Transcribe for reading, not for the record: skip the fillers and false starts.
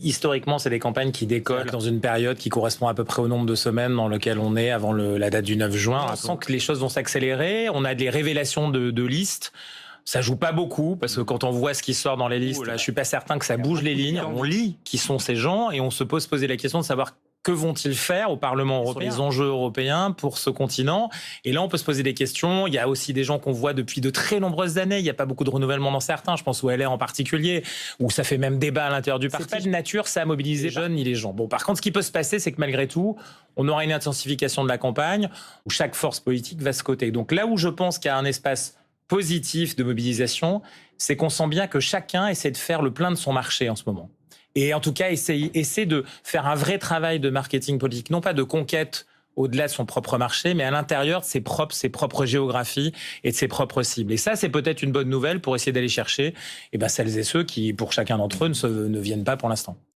Historiquement, c'est des campagnes qui décollent dans une période qui correspond à peu près au nombre de semaines dans lequel on est avant la date du 9 juin. On sent que les choses vont s'accélérer. On a des révélations de listes. Ça joue pas beaucoup parce que quand on voit ce qui sort dans les listes, là, je suis pas certain que ça bouge les lignes. On lit qui sont ces gens et on se poser la question de savoir que vont-ils faire au Parlement européen, sur les enjeux européens pour ce continent. Et là, on peut se poser des questions. Il y a aussi des gens qu'on voit depuis de très nombreuses années. Il n'y a pas beaucoup de renouvellement dans certains. Je pense au LR en particulier, où ça fait même débat à l'intérieur du parti. C'est pas de nature, ça a mobilisé les jeunes ni les gens. Bon, par contre, ce qui peut se passer, c'est que malgré tout, on aura une intensification de la campagne où chaque force politique va se coter. Donc là où je pense qu'il y a un espace positif de mobilisation, c'est qu'on sent bien que chacun essaie de faire le plein de son marché en ce moment. Et en tout cas, essaie de faire un vrai travail de marketing politique, non pas de conquête au-delà de son propre marché, mais à l'intérieur de ses propres géographies et de ses propres cibles. Et ça, c'est peut-être une bonne nouvelle pour essayer d'aller chercher celles et ceux qui, pour chacun d'entre eux, ne viennent pas pour l'instant.